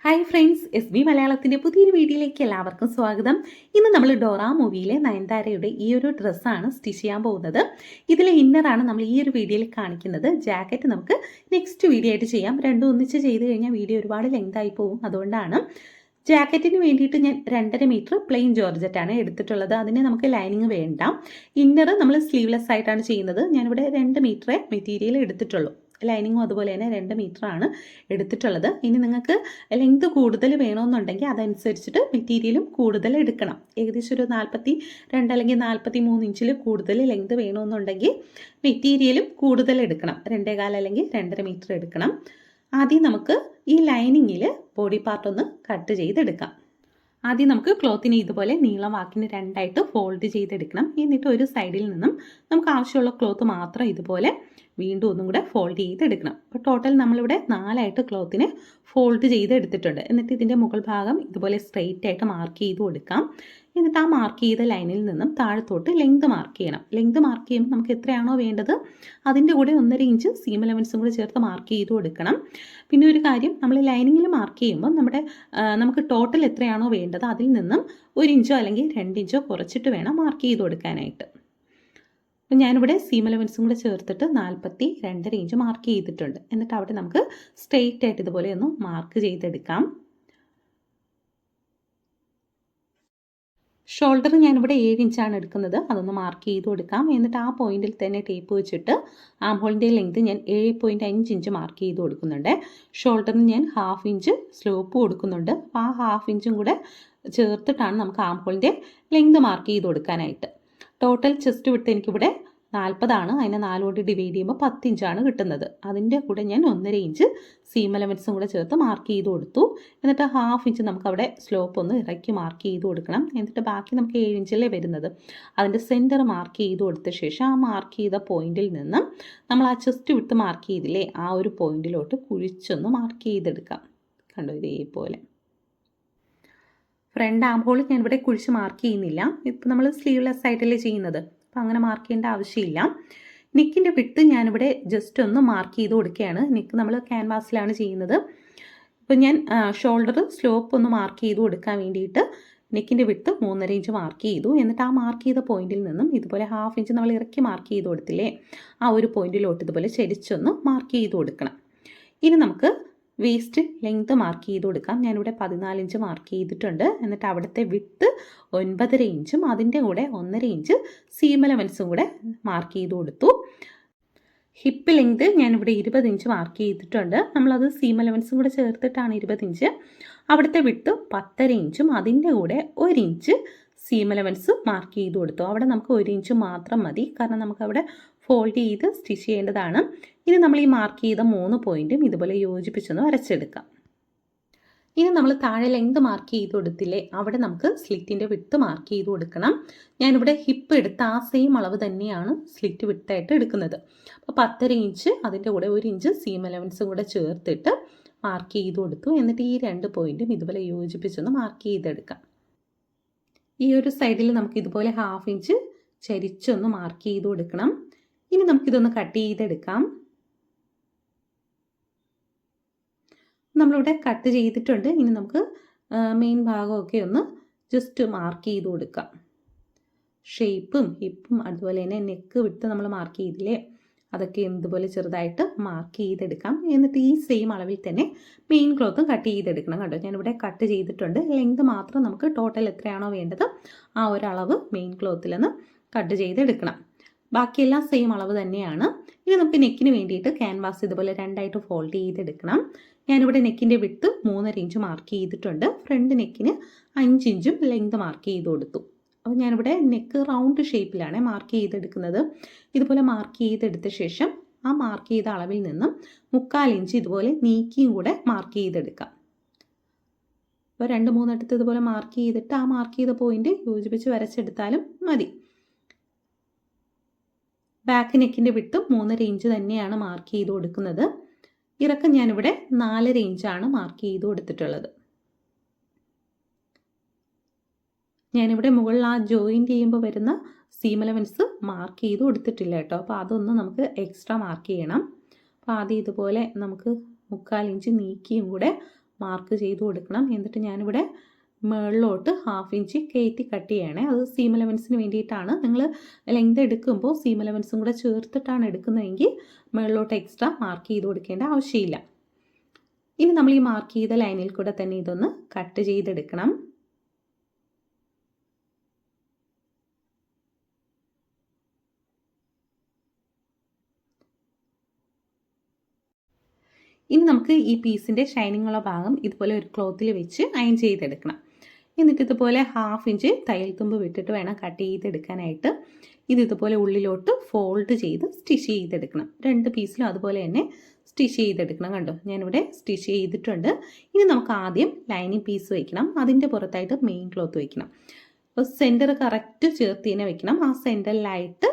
Hi friends, S B മലയാളത്തിൻ്റെ പുതിയൊരു വീഡിയോയിലേക്ക് എല്ലാവർക്കും സ്വാഗതം. ഇന്ന് നമ്മൾ ഡോറ മൂവിയിലെ നയൻതാരയുടെ ഈ ഒരു ഡ്രസ്സാണ് സ്റ്റിച്ച് ചെയ്യാൻ പോകുന്നത്. ഇതിലെ ഇന്നറാണ് നമ്മൾ ഈ ഒരു വീഡിയോയിൽ കാണിക്കുന്നത്. ജാക്കറ്റ് നമുക്ക് നെക്സ്റ്റ് വീഡിയോ ആയിട്ട് ചെയ്യാം. രണ്ടും ഒന്നിച്ച് ചെയ്ത് കഴിഞ്ഞാൽ വീഡിയോ ഒരുപാട് ലെങ്തായി പോകും. അതുകൊണ്ടാണ് ജാക്കറ്റിന് വേണ്ടിയിട്ട് ഞാൻ 2.5 മീറ്റർ പ്ലെയിൻ ജോർജറ്റാണ് എടുത്തിട്ടുള്ളത്. അതിന് നമുക്ക് ലൈനിങ് വേണ്ട. ഇന്നർ നമ്മൾ സ്ലീവ്ലെസ് ആയിട്ടാണ് ചെയ്യുന്നത്. ഞാനിവിടെ 2 മീറ്ററേ മെറ്റീരിയൽ എടുത്തിട്ടുള്ളൂ. ലൈനിങ്ങും അതുപോലെ തന്നെ 2 മീറ്ററാണ് എടുത്തിട്ടുള്ളത്. ഇനി നിങ്ങൾക്ക് ലെങ്ത് കൂടുതൽ വേണമെന്നുണ്ടെങ്കിൽ അതനുസരിച്ചിട്ട് മെറ്റീരിയലും കൂടുതൽ എടുക്കണം. ഏകദേശം ഒരു 42 അല്ലെങ്കിൽ 43 ഇഞ്ചിൽ കൂടുതൽ ലെങ്ത് വേണമെന്നുണ്ടെങ്കിൽ മെറ്റീരിയലും കൂടുതൽ എടുക്കണം. 2.25 അല്ലെങ്കിൽ 2.5 മീറ്റർ എടുക്കണം. ആദ്യം നമുക്ക് ഈ ലൈനിങ്ങിൽ ബോഡി പാർട്ട് ഒന്ന് കട്ട് ചെയ്തെടുക്കാം. ആദ്യം നമുക്ക് ക്ലോത്തിനെ ഇതുപോലെ നീളം വാക്കിന് 2ആയിട്ട് ഫോൾഡ് ചെയ്തെടുക്കണം. എന്നിട്ട് ഒരു സൈഡിൽ നിന്നും നമുക്ക് ആവശ്യമുള്ള ക്ലോത്ത് മാത്രം ഇതുപോലെ വീണ്ടും ഒന്നും കൂടെ ഫോൾഡ് ചെയ്തെടുക്കണം. അപ്പോൾ ടോട്ടൽ നമ്മളിവിടെ 4ആയിട്ട് ക്ലോത്തിനെ ഫോൾഡ് ചെയ്തെടുത്തിട്ടുണ്ട്. എന്നിട്ട് ഇതിൻ്റെ മുകൾ ഭാഗം ഇതുപോലെ സ്ട്രെയിറ്റ് ആയിട്ട് മാർക്ക് ചെയ്ത് കൊടുക്കാം. എന്നിട്ട് ആ മാർക്ക് ചെയ്ത ലൈനിൽ നിന്നും താഴത്തോട്ട് ലെങ്ത് മാർക്ക് ചെയ്യണം. ലെങ്ത് മാർക്ക് ചെയ്യുമ്പോൾ നമുക്ക് എത്രയാണോ വേണ്ടത് അതിൻ്റെ കൂടെ 1.5 ഇഞ്ച് സീം അലവൻസും കൂടെ ചേർത്ത് മാർക്ക് ചെയ്ത് കൊടുക്കണം. പിന്നെ ഒരു കാര്യം, നമ്മൾ ലൈനിങ്ങിൽ മാർക്ക് ചെയ്യുമ്പോൾ നമുക്ക് ടോട്ടൽ എത്രയാണോ വേണ്ടത് അതിൽ നിന്നും 1 ഇഞ്ചോ അല്ലെങ്കിൽ 2 ഇഞ്ചോ കുറച്ചിട്ട് വേണം മാർക്ക് ചെയ്ത് കൊടുക്കാനായിട്ട്. അപ്പം ഞാനിവിടെ സീം അലവൻസും കൂടെ ചേർത്തിട്ട് 42.5 ഇഞ്ച് മാർക്ക് ചെയ്തിട്ടുണ്ട്. എന്നിട്ട് അവിടെ നമുക്ക് സ്ട്രെയിറ്റ് ആയിട്ട് ഇതുപോലെ ഒന്ന് മാർക്ക് ചെയ്തെടുക്കാം. ഷോൾഡർ ഞാനിവിടെ 7 ഇഞ്ചാണ് എടുക്കുന്നത്. അതൊന്ന് മാർക്ക് ചെയ്ത് കൊടുക്കാം. എന്നിട്ട് ആ പോയിന്റിൽ തന്നെ ടേപ്പ് വെച്ചിട്ട് ആം ഹോളിൻ്റെ ലെങ്ത് ഞാൻ 7.5 ഇഞ്ച് മാർക്ക് ചെയ്ത് കൊടുക്കുന്നുണ്ട്. ഷോൾഡറിന് ഞാൻ 1/2 ഇഞ്ച് സ്ലോപ്പ് കൊടുക്കുന്നുണ്ട്. അപ്പോൾ ആ 1/2 ഇഞ്ചും കൂടെ ചേർത്തിട്ടാണ് നമുക്ക് ആം ഹോളിൻ്റെ ലെങ്ത് മാർക്ക് ചെയ്ത് കൊടുക്കാനായിട്ട്. ടോട്ടൽ ചെസ്റ്റ് വിട്ട് എനിക്കിവിടെ 40 ആണ്. അതിനെ 4 കൊണ്ട് ഡിവൈഡ് ചെയ്യുമ്പോൾ 10 ഇഞ്ചാണ് കിട്ടുന്നത്. അതിൻ്റെ കൂടെ ഞാൻ 1.5 ഇഞ്ച് സീം അലവൻസും കൂടെ ചേർത്ത് മാർക്ക് ചെയ്ത് കൊടുത്തു. എന്നിട്ട് 1/2 ഇഞ്ച് നമുക്ക് അവിടെ സ്ലോപ്പ് ഒന്ന് ഇറക്കി മാർക്ക് ചെയ്ത് കൊടുക്കണം. എന്നിട്ട് ബാക്കി നമുക്ക് 7 ഇഞ്ചല്ലേ വരുന്നത്. അതിൻ്റെ സെൻറ്റർ മാർക്ക് ചെയ്ത് കൊടുത്ത ശേഷം ആ മാർക്ക് ചെയ്ത പോയിന്റിൽ നിന്നും നമ്മൾ ആ ചെസ്റ്റ് വിട്ട് മാർക്ക് ചെയ്തില്ലേ ആ ഒരു പോയിന്റിലോട്ട് കുഴിച്ചൊന്ന് മാർക്ക് ചെയ്തെടുക്കാം. കണ്ടോ, ഇതേപോലെ. ഫ്രണ്ട് ആം ഹോൾ ഞാനിവിടെ കുഴിച്ച് മാർക്ക് ചെയ്യുന്നില്ല. ഇപ്പം നമ്മൾ സ്ലീവ്ലെസ് ആയിട്ടല്ലേ ചെയ്യുന്നത്. അപ്പോൾ അങ്ങനെ മാർക്ക് ചെയ്യേണ്ട ആവശ്യമില്ല. നെക്കിൻ്റെ വിട്ട് ഞാനിവിടെ ജസ്റ്റ് ഒന്ന് മാർക്ക് ചെയ്ത് കൊടുക്കുകയാണ്. നെക്ക് നമ്മൾ ക്യാൻവാസിലാണ് ചെയ്യുന്നത്. ഇപ്പം ഞാൻ ഷോൾഡർ സ്ലോപ്പ് ഒന്ന് മാർക്ക് ചെയ്ത് കൊടുക്കാൻ വേണ്ടിയിട്ട് നെക്കിൻ്റെ വിട്ട് 3.5 ഇഞ്ച് മാർക്ക് ചെയ്തു. എന്നിട്ട് ആ മാർക്ക് ചെയ്ത പോയിന്റിൽ നിന്നും ഇതുപോലെ 1/2 ഇഞ്ച് നമ്മൾ ഇറക്കി മാർക്ക് ചെയ്ത് കൊടുത്തില്ലേ ആ ഒരു പോയിന്റിലോട്ട് ഇതുപോലെ ചരിച്ചൊന്ന് മാർക്ക് ചെയ്ത് കൊടുക്കണം. ഇനി നമുക്ക് വേസ്റ്റ് ലെങ്ത് മാർക്ക് ചെയ്ത് കൊടുക്കാം. ഞാനിവിടെ 14 ഇഞ്ച് മാർക്ക് ചെയ്തിട്ടുണ്ട്. എന്നിട്ട് അവിടുത്തെ വിട്ട് 9.5 ഇഞ്ചും അതിൻ്റെ കൂടെ 1.5 ഇഞ്ച് സീം അലവൻസും കൂടെ മാർക്ക് ചെയ്ത് കൊടുത്തു. ഹിപ്പ് ലെങ്ത് ഞാനിവിടെ 20 ഇഞ്ച് മാർക്ക് ചെയ്തിട്ടുണ്ട്. നമ്മളത് സീം അലവൻസും കൂടെ ചേർത്തിട്ടാണ് 20 ഇഞ്ച്. അവിടുത്തെ വിട്ട് 10.5 ഇഞ്ചും അതിൻ്റെ കൂടെ 1 ഇഞ്ച് സീം അലവൻസ് മാർക്ക് ചെയ്ത് കൊടുത്തു. അവിടെ നമുക്ക് 1 ഇഞ്ച് മാത്രം മതി, കാരണം നമുക്കവിടെ ഫോൾഡ് ചെയ്ത് സ്റ്റിച്ച് ചെയ്യേണ്ടതാണ്. ഇനി നമ്മൾ ഈ മാർക്ക് ചെയ്ത 3 പോയിന്റും ഇതുപോലെ യോജിപ്പിച്ചൊന്ന് വരച്ചെടുക്കാം. ഇനി നമ്മൾ താഴെ ലെങ്ത് മാർക്ക് ചെയ്ത് കൊടുത്തില്ലേ അവിടെ നമുക്ക് സ്ലിറ്റിൻ്റെ വിട്ട് മാർക്ക് ചെയ്ത് കൊടുക്കണം. ഞാനിവിടെ ഹിപ്പ് എടുത്ത ആ സെയിം അളവ് തന്നെയാണ് സ്ലിറ്റ് വിട്ടായിട്ട് എടുക്കുന്നത്. അപ്പോൾ 10.5 ഇഞ്ച് അതിൻ്റെ കൂടെ 1 ഇഞ്ച് സീം അലവൻസും കൂടെ ചേർത്തിട്ട് മാർക്ക് ചെയ്ത് കൊടുത്തു. എന്നിട്ട് ഈ 2 പോയിന്റും ഇതുപോലെ യോജിപ്പിച്ചൊന്ന് മാർക്ക് ചെയ്തെടുക്കാം. ഈ ഒരു സൈഡിൽ നമുക്ക് ഇതുപോലെ 1/2 ഇഞ്ച് ചരിച്ചൊന്ന് മാർക്ക് ചെയ്ത് കൊടുക്കണം. ഇനി നമുക്കിതൊന്ന് കട്ട് ചെയ്തെടുക്കാം. നമ്മളിവിടെ കട്ട് ചെയ്തിട്ടുണ്ട്. ഇനി നമുക്ക് മെയിൻ ഭാഗമൊക്കെ ഒന്ന് ജസ്റ്റ് മാർക്ക് ചെയ്ത് കൊടുക്കാം. ഷേപ്പും ഹിപ്പും അതുപോലെ തന്നെ നെക്ക് വിട്ട് നമ്മൾ മാർക്ക് ചെയ്തില്ലേ അതൊക്കെ ഇതുപോലെ ചെറുതായിട്ട് മാർക്ക് ചെയ്തെടുക്കാം. എന്നിട്ട് ഈ സെയിം അളവിൽ തന്നെ മെയിൻ ക്ലോത്തും കട്ട് ചെയ്തെടുക്കണം. കണ്ടോ, ഞാനിവിടെ കട്ട് ചെയ്തിട്ടുണ്ട്. ലെങ്ത് മാത്രം നമുക്ക് ടോട്ടൽ എത്രയാണോ വേണ്ടത് ആ ഒരളവ് മെയിൻ ക്ലോത്തിൽ നിന്ന് കട്ട് ചെയ്തെടുക്കണം. ബാക്കിയെല്ലാം സെയിം അളവ് തന്നെയാണ്. ഇനി നമുക്ക് നെക്കിന് വേണ്ടിയിട്ട് ക്യാൻവാസ് ഇതുപോലെ 2ആയിട്ട് ഫോൾഡ് ചെയ്തെടുക്കണം. ഞാനിവിടെ നെക്കിൻ്റെ വിട്ട് 3.5 ഇഞ്ച് മാർക്ക് ചെയ്തിട്ടുണ്ട്. ഫ്രണ്ട് നെക്കിന് 5 ഇഞ്ചും ലെങ്ത് മാർക്ക് ചെയ്ത് കൊടുത്തു. അപ്പോൾ ഞാനിവിടെ നെക്ക് റൗണ്ട് ഷേപ്പിലാണ് മാർക്ക് ചെയ്തെടുക്കുന്നത്. ഇതുപോലെ മാർക്ക് ചെയ്തെടുത്ത ശേഷം ആ മാർക്ക് ചെയ്ത അളവിൽ നിന്നും 3/4 ഇഞ്ച് ഇതുപോലെ നീക്കിയും കൂടെ മാർക്ക് ചെയ്തെടുക്കാം. അപ്പോൾ 2-3 എടുത്ത് ഇതുപോലെ മാർക്ക് ചെയ്തിട്ട് ആ മാർക്ക് ചെയ്ത പോയിന്റ് യോജിപ്പിച്ച് വരച്ചെടുത്താലും മതി. ബാക്ക് നെക്കിൻ്റെ വിട്ട് 3.5 ഇഞ്ച് തന്നെയാണ് മാർക്ക് ചെയ്ത് കൊടുക്കുന്നത്. ഇറക്കം ഞാനിവിടെ 4.5 ഇഞ്ചാണ് മാർക്ക് ചെയ്ത് കൊടുത്തിട്ടുള്ളത്. ഞാനിവിടെ മുകളിൽ ആ ജോയിൻറ്റ് ചെയ്യുമ്പോൾ വരുന്ന സീം അലവൻസ് മാർക്ക് ചെയ്ത് കൊടുത്തിട്ടില്ല കേട്ടോ. അപ്പോൾ അതൊന്ന് നമുക്ക് എക്സ്ട്രാ മാർക്ക് ചെയ്യണം. അപ്പോൾ ആദ്യം ഇതുപോലെ നമുക്ക് 3/4 ഇഞ്ച് നീക്കിയും കൂടെ മാർക്ക് ചെയ്ത് കൊടുക്കണം. എന്നിട്ട് ഞാനിവിടെ മുകളിലോട്ട് 1/2 ഇഞ്ച് കയറ്റി കട്ട് ചെയ്യണേ. അത് സീം അലവൻസിന് വേണ്ടിയിട്ടാണ്. നിങ്ങൾ ലെങ്ത് എടുക്കുമ്പോൾ സീം അലവൻസും കൂടെ ചേർത്തിട്ടാണ് എടുക്കുന്നതെങ്കിൽ മുകളിലോട്ട് എക്സ്ട്രാ മാർക്ക് ചെയ്ത് കൊടുക്കേണ്ട ആവശ്യമില്ല. ഇനി നമ്മൾ ഈ മാർക്ക് ചെയ്ത ലൈനിൽ കൂടെ തന്നെ ഇതൊന്ന് കട്ട് ചെയ്തെടുക്കണം. ഇനി നമുക്ക് ഈ പീസിൻ്റെ ഷൈനിങ് ഉള്ള ഭാഗം ഇതുപോലെ ഒരു ക്ലോത്തിൽ വെച്ച് അയൺ ചെയ്തെടുക്കണം. എന്നിട്ട് ഇതുപോലെ 1/2 ഇഞ്ച് തയ്യൽ തുമ്പ് വിട്ടിട്ട് വേണം കട്ട് ചെയ്തെടുക്കാനായിട്ട്. ഇതുപോലെ ഉള്ളിലോട്ട് ഫോൾഡ് ചെയ്ത് സ്റ്റിച്ച് ചെയ്തെടുക്കണം. 2 പീസിലും അതുപോലെ തന്നെ സ്റ്റിച്ച് ചെയ്തെടുക്കണം. കണ്ടോ, ഞാനിവിടെ സ്റ്റിച്ച് ചെയ്തിട്ടുണ്ട്. ഇനി നമുക്ക് ആദ്യം ലൈനിങ് പീസ് വയ്ക്കണം. അതിൻ്റെ പുറത്തായിട്ട് മെയിൻ ക്ലോത്ത് വയ്ക്കണം. അപ്പോൾ സെൻറ്റർ കറക്റ്റ് ചേർത്ത് തന്നെ വയ്ക്കണം. ആ സെൻറ്ററിലായിട്ട്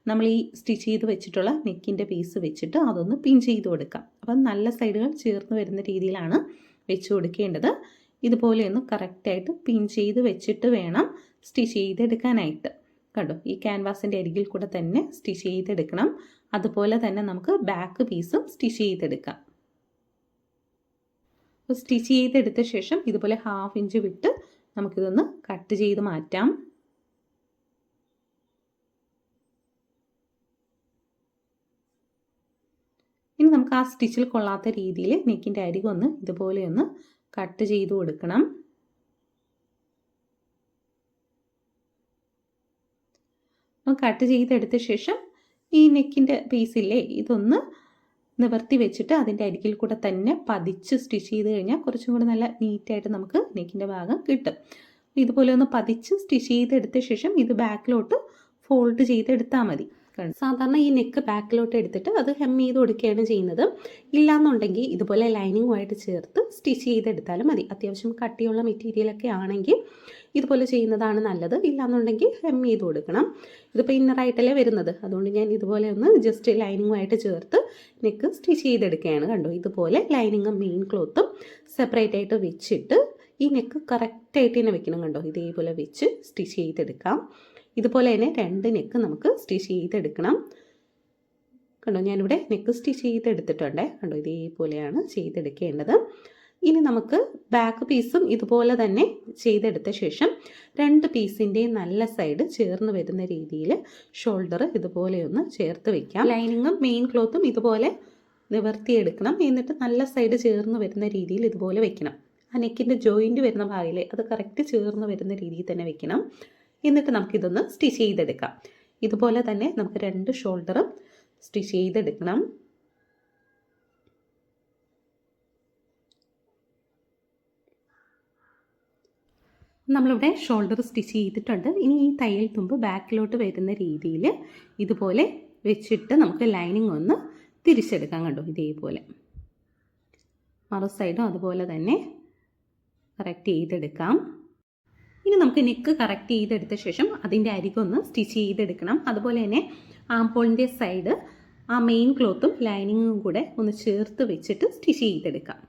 നമ്മൾ ഈ സ്റ്റിച്ച് ചെയ്ത് വെച്ചിട്ടുള്ള നെക്കിൻ്റെ പീസ് വെച്ചിട്ട് അതൊന്ന് പിൻ ചെയ്ത് കൊടുക്കാം. അപ്പം നല്ല സൈഡുകൾ ചേർന്ന് വരുന്ന രീതിയിലാണ് വെച്ച് കൊടുക്കേണ്ടത്. ഇതുപോലെ ഒന്ന് കറക്റ്റായിട്ട് പിൻ ചെയ്ത് വെച്ചിട്ട് വേണം സ്റ്റിച്ച് ചെയ്തെടുക്കാനായിട്ട്. കണ്ടോ, ഈ ക്യാൻവാസിൻ്റെ അരികിൽ കൂടെ തന്നെ സ്റ്റിച്ച് ചെയ്തെടുക്കണം. അതുപോലെ തന്നെ നമുക്ക് ബാക്ക് പീസും സ്റ്റിച്ച് ചെയ്തെടുക്കാം. അപ്പോൾ സ്റ്റിച്ച് ചെയ്തെടുത്ത ശേഷം ഇതുപോലെ 1/2 ഇഞ്ച് വിട്ട് നമുക്കിതൊന്ന് കട്ട് ചെയ്ത് മാറ്റാം. ഇനി നമുക്ക് ആ സ്റ്റിച്ചിൽ കൊള്ളാത്ത രീതിയിൽ നെക്കിൻ്റെ അരികൊന്ന് ഇതുപോലെ ഒന്ന് കട്ട് ചെയ്ത് കൊടുക്കണം. കട്ട് ചെയ്തെടുത്ത ശേഷം ഈ നെക്കിൻ്റെ പീസില്ലേ ഇതൊന്ന് നിവർത്തി വെച്ചിട്ട് അതിൻ്റെ അരികിൽ കൂടെ തന്നെ പതിച്ച് സ്റ്റിച്ച് ചെയ്ത് കഴിഞ്ഞാൽ കുറച്ചും കൂടി നല്ല നീറ്റായിട്ട് നമുക്ക് നെക്കിൻ്റെ ഭാഗം കിട്ടും. ഇതുപോലെ ഒന്ന് പതിച്ച് സ്റ്റിച്ച് ചെയ്തെടുത്ത ശേഷം ഇത് ബാക്കിലോട്ട് ഫോൾഡ് ചെയ്തെടുത്താൽ മതി. സാധാരണ ഈ നെക്ക് ബാക്കിലോട്ട് എടുത്തിട്ട് അത് ഹെം ചെയ്ത് കൊടുക്കുകയാണ് ചെയ്യുന്നത്. ഇല്ലാന്നുണ്ടെങ്കിൽ ഇതുപോലെ ലൈനിങ്ങുമായിട്ട് ചേർത്ത് സ്റ്റിച്ച് ചെയ്തെടുത്താലും മതി. അത്യാവശ്യം കട്ടിയുള്ള മെറ്റീരിയലൊക്കെ ആണെങ്കിൽ ഇതുപോലെ ചെയ്യുന്നതാണ് നല്ലത്. ഇല്ലാന്നുണ്ടെങ്കിൽ ഹെം ചെയ്ത് കൊടുക്കണം. ഇതിപ്പോൾ ഇന്നറായിട്ടല്ലേ വരുന്നത്, അതുകൊണ്ട് ഞാൻ ഇതുപോലെ ഒന്ന് ജസ്റ്റ് ലൈനിങ്ങുമായിട്ട് ചേർത്ത് നെക്ക് സ്റ്റിച്ച് ചെയ്തെടുക്കുകയാണ്. കണ്ടോ, ഇതുപോലെ ലൈനിങ്ങും മെയിൻ ക്ലോത്തും സെപ്പറേറ്റ് ആയിട്ട് വെച്ചിട്ട് ഈ നെക്ക് കറക്റ്റായിട്ട് തന്നെ വെക്കണം. കണ്ടോ, ഇതേപോലെ വെച്ച് സ്റ്റിച്ച് ചെയ്തെടുക്കാം. ഇതുപോലെ തന്നെ 2 നെക്ക് നമുക്ക് സ്റ്റിച്ച് ചെയ്തെടുക്കണം. കണ്ടോ, ഞാനിവിടെ നെക്ക് സ്റ്റിച്ച് ചെയ്തെടുത്തിട്ടുണ്ട്. കണ്ടോ, ഇതേപോലെയാണ് ചെയ്തെടുക്കേണ്ടത്. ഇനി നമുക്ക് ബാക്ക് പീസും ഇതുപോലെ തന്നെ ചെയ്തെടുത്ത ശേഷം 2 പീസിൻ്റെയും നല്ല സൈഡ് ചേർന്ന് വരുന്ന രീതിയിൽ ഷോൾഡർ ഇതുപോലെ ഒന്ന് ചേർത്ത് വയ്ക്കാം. ലൈനിങ്ങും മെയിൻ ക്ലോത്തും ഇതുപോലെ നിവർത്തിയെടുക്കണം. എന്നിട്ട് നല്ല സൈഡ് ചേർന്ന് വരുന്ന രീതിയിൽ ഇതുപോലെ വെക്കണം. ആ നെക്കിൻ്റെ ജോയിൻറ്റ് വരുന്ന ഭാഗമില്ലേ അത് കറക്റ്റ് ചേർന്ന് വരുന്ന രീതിയിൽ തന്നെ വെക്കണം. എന്നിട്ട് നമുക്കിതൊന്ന് സ്റ്റിച്ച് ചെയ്തെടുക്കാം. ഇതുപോലെ തന്നെ നമുക്ക് 2 ഷോൾഡറും സ്റ്റിച്ച് ചെയ്തെടുക്കണം. നമ്മളിവിടെ ഷോൾഡർ സ്റ്റിച്ച് ചെയ്തിട്ടുണ്ട്. ഇനി ഈ തയ്യൽ തുമ്പ് ബാക്കിലോട്ട് വരുന്ന രീതിയിൽ ഇതുപോലെ വെച്ചിട്ട് നമുക്ക് ലൈനിങ് ഒന്ന് തിരിച്ചെടുക്കാം. കണ്ടോ, ഇതേപോലെ മറു സൈഡും അതുപോലെ തന്നെ കറക്റ്റ് ചെയ്തെടുക്കാം. ഇനി നമുക്ക് നെക്ക് കറക്റ്റ് ചെയ്തെടുത്ത ശേഷം അതിൻ്റെ അരികൊന്ന് സ്റ്റിച്ച് ചെയ്തെടുക്കണം. അതുപോലെ തന്നെ ആംപോളിൻ്റെ സൈഡ് ആ മെയിൻ ക്ലോത്തും ലൈനിങ്ങും കൂടെ ഒന്ന് ചേർത്ത് വെച്ചിട്ട് സ്റ്റിച്ച് ചെയ്തെടുക്കാം.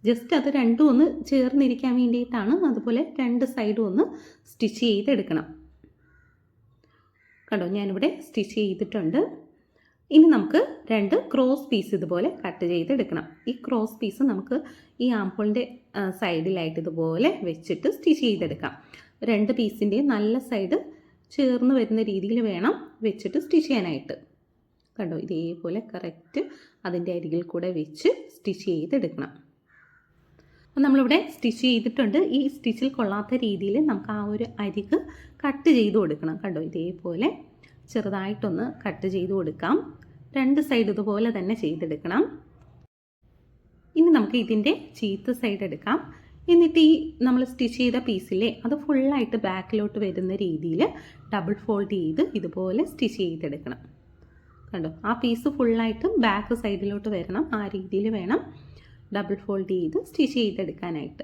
ജസ്റ്റ് അത് രണ്ടും ഒന്ന് ചേർന്നിരിക്കാൻ വേണ്ടിയിട്ടാണ്. അതുപോലെ 2 സൈഡും ഒന്ന് സ്റ്റിച്ച് ചെയ്തെടുക്കണം. കണ്ടോ, ഞാനിവിടെ സ്റ്റിച്ച് ചെയ്തിട്ടുണ്ട്. ഇനി നമുക്ക് 2 ക്രോസ് പീസ് ഇതുപോലെ കട്ട് ചെയ്തെടുക്കണം. ഈ ക്രോസ് പീസ് നമുക്ക് ഈ ആംപോളിൻ്റെ സൈഡിലായിട്ട് ഇതുപോലെ വെച്ചിട്ട് സ്റ്റിച്ച് ചെയ്തെടുക്കാം. 2 പീസിൻ്റെയും നല്ല സൈഡ് ചേർന്ന് വരുന്ന രീതിയിൽ വേണം വെച്ചിട്ട് സ്റ്റിച്ച് ചെയ്യാനായിട്ട്. കണ്ടോ, ഇതേപോലെ കറക്റ്റ് അതിൻ്റെ അരികിൽ കൂടെ വെച്ച് സ്റ്റിച്ച് ചെയ്തെടുക്കണം. അപ്പോൾ നമ്മളിവിടെ സ്റ്റിച്ച് ചെയ്തിട്ടുണ്ട്. ഈ സ്റ്റിച്ചിൽ കൊള്ളാത്ത രീതിയിൽ നമുക്ക് ആ ഒരു അരിക് കട്ട് ചെയ്ത് കൊടുക്കണം. കണ്ടോ, ഇതേപോലെ ചെറുതായിട്ടൊന്ന് കട്ട് ചെയ്ത് കൊടുക്കാം. 2 സൈഡ് ഇതുപോലെ തന്നെ ചെയ്തെടുക്കണം. ഇനി നമുക്ക് ഇതിൻ്റെ ചീത്ത സൈഡ് എടുക്കാം. എന്നിട്ട് ഈ നമ്മൾ സ്റ്റിച്ച് ചെയ്ത പീസിലെ അത് ഫുള്ളായിട്ട് ബാക്കിലോട്ട് വരുന്ന രീതിയിൽ ഡബിൾ ഫോൾഡ് ചെയ്ത് ഇതുപോലെ സ്റ്റിച്ച് ചെയ്തെടുക്കണം. കണ്ടോ, ആ പീസ് ഫുള്ളായിട്ടും ബാക്ക് സൈഡിലോട്ട് വരണം. ആ രീതിയിൽ വേണം ഡബിൾ ഫോൾഡ് ചെയ്ത് സ്റ്റിച്ച് ചെയ്തെടുക്കാനായിട്ട്.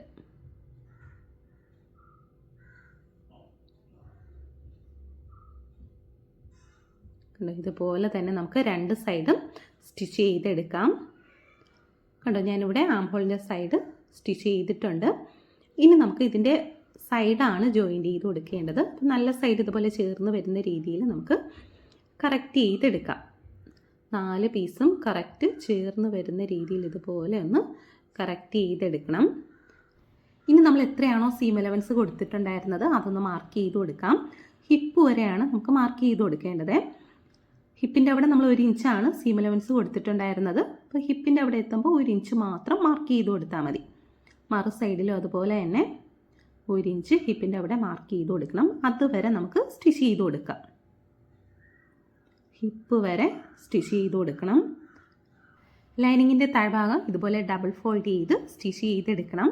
കണ്ടോ, ഇതുപോലെ തന്നെ നമുക്ക് 2 സൈഡും സ്റ്റിച്ച് ചെയ്തെടുക്കാം. കണ്ടോ, ഞാനിവിടെ ആംഹോളിൻ്റെ സൈഡ് സ്റ്റിച്ച് ചെയ്തിട്ടുണ്ട്. ഇനി നമുക്ക് ഇതിൻ്റെ സൈഡാണ് ജോയിൻറ്റ് ചെയ്ത് കൊടുക്കേണ്ടത്. നല്ല സൈഡ് ഇതുപോലെ ചേർന്ന് വരുന്ന രീതിയിൽ നമുക്ക് കറക്റ്റ് ചെയ്തെടുക്കാം. 4 പീസും കറക്റ്റ് ചേർന്ന് വരുന്ന രീതിയിൽ ഇതുപോലെ ഒന്ന് കറക്റ്റ് ചെയ്തെടുക്കണം. ഇനി നമ്മൾ എത്രയാണോ സീം അലവൻസ് കൊടുത്തിട്ടുണ്ടായിരുന്നത് അതൊന്ന് മാർക്ക് ചെയ്ത് കൊടുക്കാം. ഹിപ്പ് വരെയാണ് നമുക്ക് മാർക്ക് ചെയ്ത് കൊടുക്കേണ്ടത്. ഹിപ്പിൻ്റെ അവിടെ നമ്മൾ 1 ഇഞ്ചാണ് സീം അലവൻസ് കൊടുത്തിട്ടുണ്ടായിരുന്നത്. അപ്പോൾ ഹിപ്പിൻ്റെ അവിടെ എത്തുമ്പോൾ 1 ഇഞ്ച് മാത്രം മാർക്ക് ചെയ്ത് കൊടുത്താൽ മതി. മറു സൈഡിലും അതുപോലെ തന്നെ 1 ഇഞ്ച് ഹിപ്പിൻ്റെ അവിടെ മാർക്ക് ചെയ്ത് കൊടുക്കണം. അതുവരെ നമുക്ക് സ്റ്റിച്ച് ചെയ്ത് കൊടുക്കാം. ഹിപ്പ് വരെ സ്റ്റിച്ച് ചെയ്ത് കൊടുക്കണം. ലൈനിങ്ങിൻ്റെ താഴ്ഭാഗം ഇതുപോലെ ഡബിൾ ഫോൾഡ് ചെയ്ത് സ്റ്റിച്ച് ചെയ്തെടുക്കണം.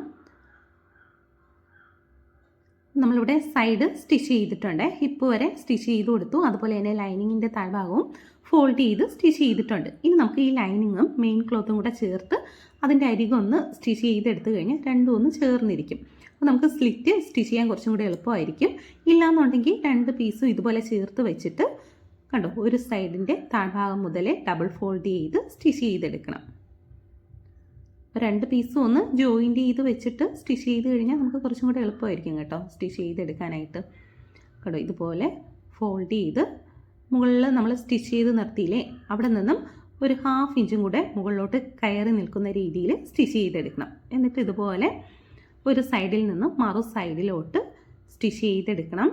നമ്മളിവിടെ സൈഡ് സ്റ്റിച്ച് ചെയ്തിട്ടുണ്ട്. ഹിപ്പ് വരെ സ്റ്റിച്ച് ചെയ്ത് കൊടുത്തു. അതുപോലെ തന്നെ ലൈനിങ്ങിൻ്റെ താഴ്ഭാഗവും ഫോൾഡ് ചെയ്ത് സ്റ്റിച്ച് ചെയ്തിട്ടുണ്ട്. ഇനി നമുക്ക് ഈ ലൈനിങ്ങും മെയിൻ ക്ലോത്തും കൂടെ ചേർത്ത് അതിൻ്റെ അരികൊന്ന് സ്റ്റിച്ച് ചെയ്തെടുത്ത് കഴിഞ്ഞാൽ രണ്ടും ഒന്ന് ചേർന്നിരിക്കും. അപ്പോൾ നമുക്ക് സ്ലിറ്റ് സ്റ്റിച്ച് ചെയ്യാൻ കുറച്ചും കൂടി എളുപ്പമായിരിക്കും. ഇല്ലാന്നുണ്ടെങ്കിൽ 2 പീസും ഇതുപോലെ ചേർത്ത് വെച്ചിട്ട് കണ്ടോ ഒരു സൈഡിൻ്റെ താഴ്ഭാഗം മുതലേ ഡബിൾ ഫോൾഡ് ചെയ്ത് സ്റ്റിച്ച് ചെയ്തെടുക്കണം. 2 പീസും ഒന്ന് ജോയിൻറ്റ് ചെയ്ത് വെച്ചിട്ട് സ്റ്റിച്ച് ചെയ്ത് കഴിഞ്ഞാൽ നമുക്ക് കുറച്ചും കൂടി എളുപ്പമായിരിക്കും കേട്ടോ സ്റ്റിച്ച് ചെയ്തെടുക്കാനായിട്ട്. കേട്ടോ ഇതുപോലെ ഫോൾഡ് ചെയ്ത് മുകളിൽ നമ്മൾ സ്റ്റിച്ച് ചെയ്ത് നിർത്തിയില്ലേ അവിടെ നിന്നും ഒരു 1/2 ഇഞ്ചും കൂടെ മുകളിലോട്ട് കയറി നിൽക്കുന്ന രീതിയിൽ സ്റ്റിച്ച് ചെയ്തെടുക്കണം. എന്നിട്ട് ഇതുപോലെ ഒരു സൈഡിൽ നിന്നും മറു സൈഡിലോട്ട് സ്റ്റിച്ച് ചെയ്തെടുക്കണം.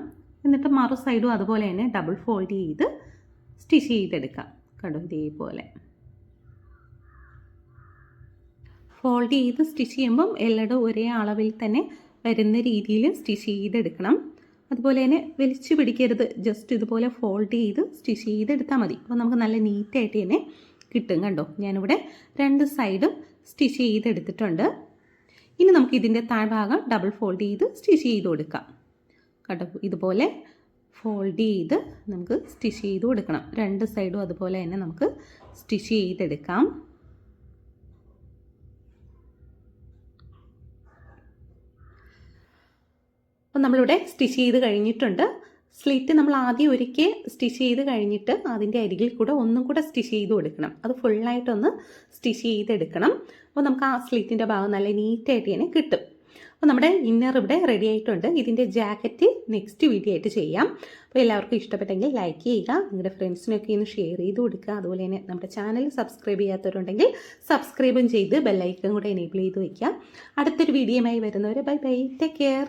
എന്നിട്ട് മറു സൈഡും അതുപോലെ തന്നെ ഡബിൾ ഫോൾഡ് ചെയ്ത് സ്റ്റിച്ച് ചെയ്തെടുക്കാം. കേട്ടോ ഇതേപോലെ ഫോൾഡ് ചെയ്ത് സ്റ്റിച്ച് ചെയ്യുമ്പം എല്ലായിടും ഒരേ അളവിൽ തന്നെ വരുന്ന രീതിയിൽ സ്റ്റിച്ച് ചെയ്തെടുക്കണം. അതുപോലെ തന്നെ വലിച്ചു പിടിക്കരുത്. ജസ്റ്റ് ഇതുപോലെ ഫോൾഡ് ചെയ്ത് സ്റ്റിച്ച് ചെയ്തെടുത്താൽ മതി. അപ്പോൾ നമുക്ക് നല്ല നീറ്റായിട്ട് തന്നെ കിട്ടും. കണ്ടോ ഞാനിവിടെ 2 സൈഡും സ്റ്റിച്ച് ചെയ്തെടുത്തിട്ടുണ്ട്. ഇനി നമുക്ക് ഇതിൻ്റെ താഴ്ഭാഗം ഡബിൾ ഫോൾഡ് ചെയ്ത് സ്റ്റിച്ച് ചെയ്ത് കൊടുക്കാം. കേട്ടോ ഇതുപോലെ ഫോൾഡ് ചെയ്ത് നമുക്ക് സ്റ്റിച്ച് ചെയ്ത് കൊടുക്കണം. 2 സൈഡും അതുപോലെ തന്നെ നമുക്ക് സ്റ്റിച്ച് ചെയ്തെടുക്കാം. അപ്പോൾ നമ്മളിവിടെ സ്റ്റിച്ച് ചെയ്ത് കഴിഞ്ഞിട്ടുണ്ട്. സ്ലിറ്റ് നമ്മൾ ആദ്യം ഒരിക്കൽ സ്റ്റിച്ച് ചെയ്ത് കഴിഞ്ഞിട്ട് അതിൻ്റെ അരികിൽ കൂടെ ഒന്നും കൂടെ സ്റ്റിച്ച് ചെയ്ത് കൊടുക്കണം. അത് ഫുള്ളായിട്ടൊന്ന് സ്റ്റിച്ച് ചെയ്തെടുക്കണം. അപ്പോൾ നമുക്ക് ആ സ്ലിറ്റിൻ്റെ ഭാഗം നല്ല നീറ്റായിട്ട് തന്നെ കിട്ടും. അപ്പോൾ നമ്മുടെ ഇന്നർ ഇവിടെ റെഡി ആയിട്ടുണ്ട്. ഇതിൻ്റെ ജാക്കറ്റ് നെക്സ്റ്റ് വീഡിയോ ആയിട്ട് ചെയ്യാം. അപ്പോൾ എല്ലാവർക്കും ഇഷ്ടപ്പെട്ടെങ്കിൽ ലൈക്ക് ചെയ്യുക, നിങ്ങളുടെ ഫ്രണ്ട്സിനൊക്കെ ഒന്ന് ഷെയർ ചെയ്ത് കൊടുക്കുക. അതുപോലെ തന്നെ നമ്മുടെ ചാനൽ സബ്സ്ക്രൈബ് ചെയ്യാത്തവരുണ്ടെങ്കിൽ സബ്സ്ക്രൈബും ചെയ്ത് ബെല്ലൈക്കൺ കൂടെ എനേബിൾ ചെയ്ത് വയ്ക്കുക. അടുത്തൊരു വീഡിയോയുമായി വരുന്നവരെ ബൈ ബൈ, ടേക്ക് കെയർ.